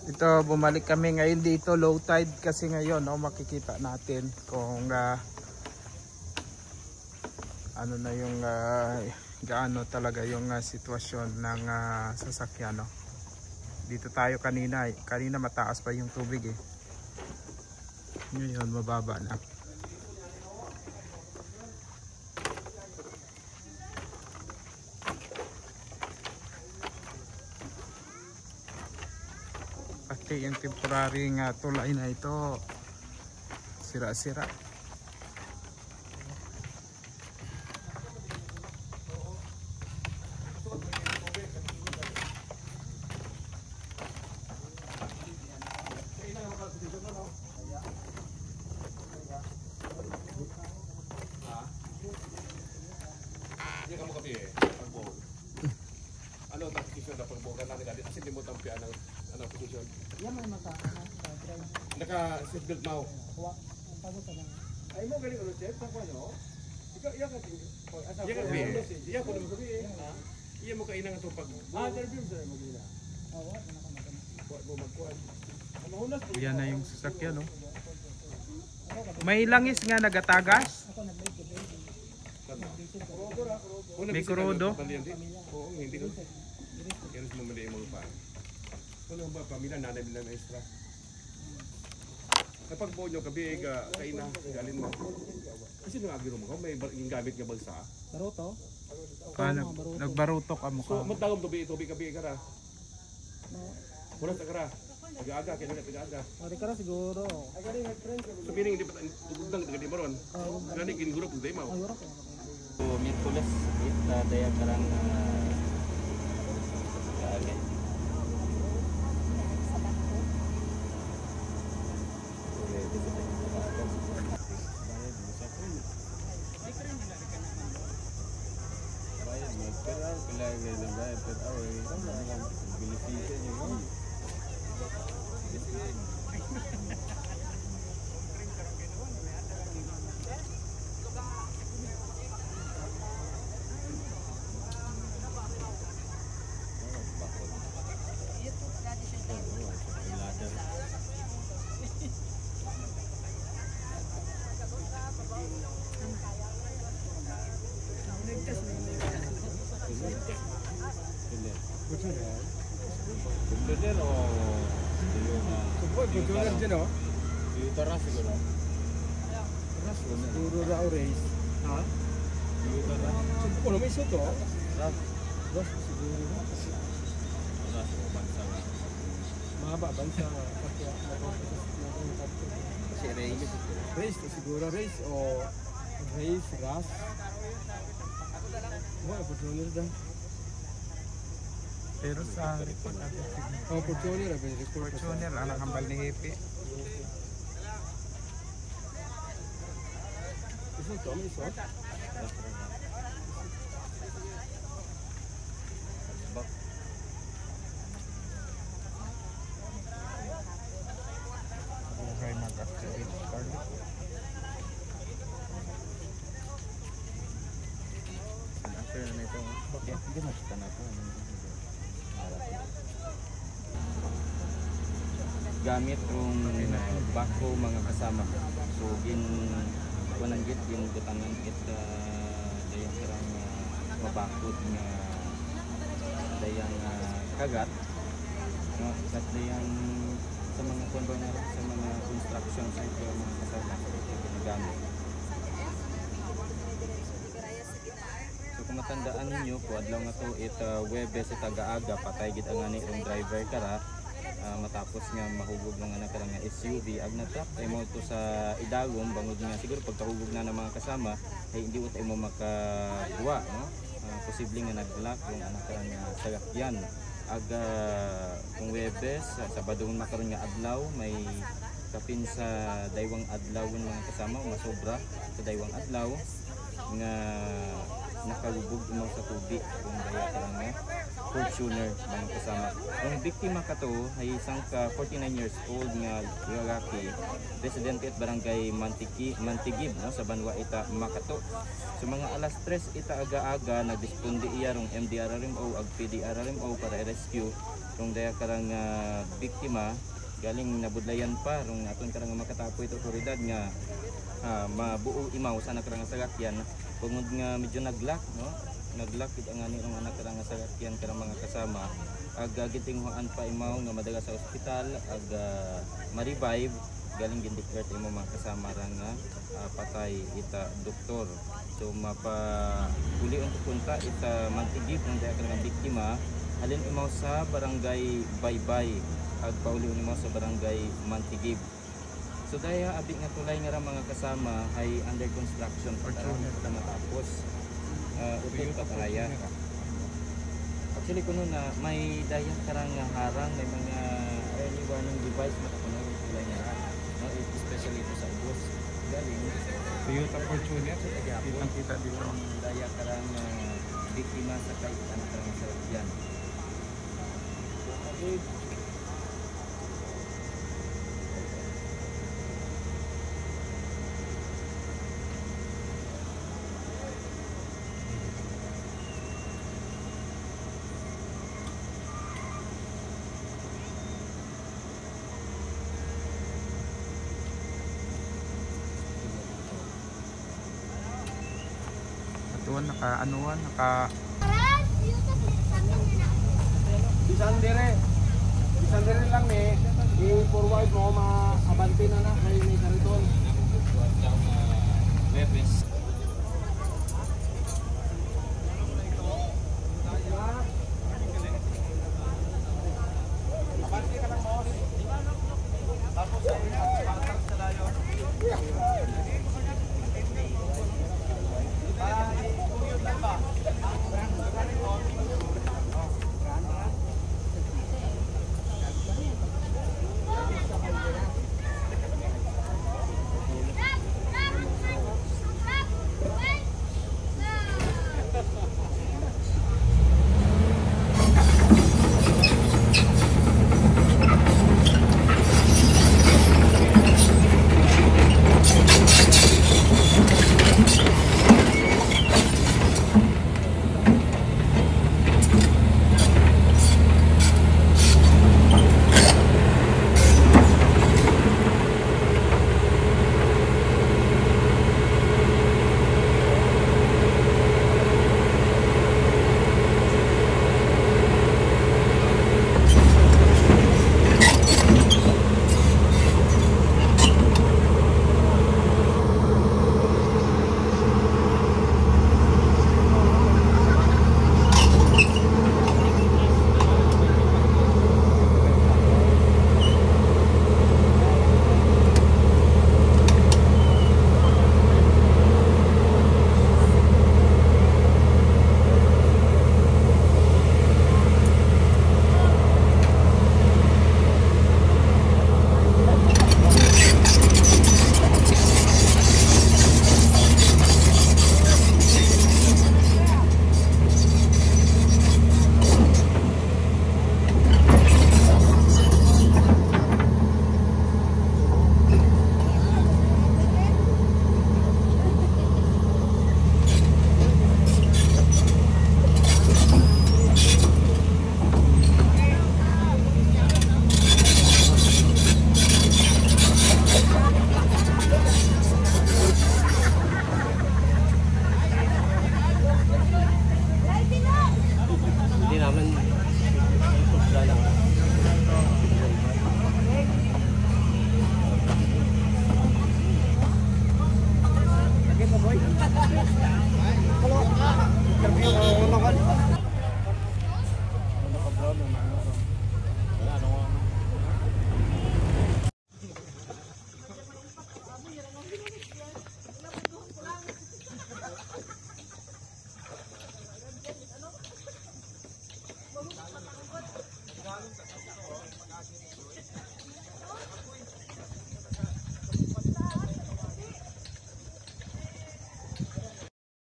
Ito, bumalik kami ngayon dito, low tide kasi ngayon, no, makikita natin kung ano na yung gaano talaga yung sitwasyon ng sasakyan, no. Dito tayo kanina mataas pa yung tubig eh. Ngayon mababa na. Pati yung temporary tulay na ito sira-sira. Ano ang position na pagbukan natin dati? Kasi di mo tampian ang ano position. Yan may mata. Naka-seatbelt mo. Ay mo galing ulo chef sa kuno. Ikaw iya ka asa Iya ka bi. Iya ko naman sabi. Iya mo kainang ito pag interview sa mo gila. Oo, buat mo magkuhan. Yan na yung sasakyan, no. May langis nga nagatagas. May kurodo. Oo, hindi ko. Kaya mas mamali mo pa. Kung ba pamilya nanay nila na extra. Kapag buo nyo gabi kaina galin mo. Kasi nung agiro mo may gamit nga balsa. Baruto. Nagbarutok ang So mukha. matagom tubi gabi kara. Mura sa kara. Aga-aga kaya aga-aga. Ari kara siguro. Ay gali my friend. So pining di tugdang di maron. Gani gin grupo day mo. So, Miyerkules, daya karang kaagay. Bener o Betul din oh. yung taras siguro. Siguro raw race. Ha? Yung taras. Siguro may soto. Taras. Dos siguro. Taras o bansa. Mahaba bansa Kasi race. race to siguro race o race ras. Wala Fortuner daw. Pero sa report natin, Oh, Fortuner ay report. Fortuner, anak hambal ni Hepe. Ito to, may isot. Okay, mag-activate card. After na ito. Hindi mas tanap. Gamit kung bako mga kasama. So kunan git butangan git dayang karang mabakod nga dayang kagat no at dayang sa mga kondoner sa mga construction site mga kasama ginagamit. So kung matandaan ninyo po adlaw nga to Webes taga-aga patay gid ang ani ang driver kara. Matapos nga mahugog ng anak nga SUV agnatap ay mo to sa idagom bangod nga siguro pagkahugog na ng mga kasama ay hindi ut mo makagawa no posible nga naglock yung anak nga sagakyan aga kung Webes Sabadong makaron nga adlaw may kapin sa daywang adlaw ng mga kasama masobra sa daywang adlaw nga nakalubog imaw sa tubig kung daya karang nga Fortuner mga kasama. Ang biktima kato ay isang 49 years old nga lalaki, residente at barangay Mantigib no, sa Banwa Ita, Makato. So mga alas 3 ita aga-aga nagdisponde iya rong MDRRMO ag PDRRMO para i-rescue rong daya karang biktima galing nabudlayan pa rong aton karang makatapo ito otoridad nga mabuo imaw sa nakarang sasakyan tungod nga medyo naglak no, naglak it ang ani ang anak karang sasakyan karang mga kasama ag gitinghuan pa imaw nga madaga sa ospital ag ma-revive galing gindeclare imo mga kasama ra nga patay ita doktor. So mapa-uli unto punta ita Mantigib ng daya karang biktima halin imaw sa barangay Baybay ag pauli imaw sa barangay Mantigib. So daya abi nga tulay nga ra mga kasama ay under construction pa ta matapos utol pa kaya. Actually kuno na may daya karang harang may mga early warning device matakuno tulay nga ra no, especially ito sa bus galing Toyota Fortuner, kitang-kita dito. daya karang biktima sa kay anak karang sa yan. Atuan, naka-anuan, naka... Bisan dire lang ni i-forward mo ma-abante na na kay ni kariton. Webes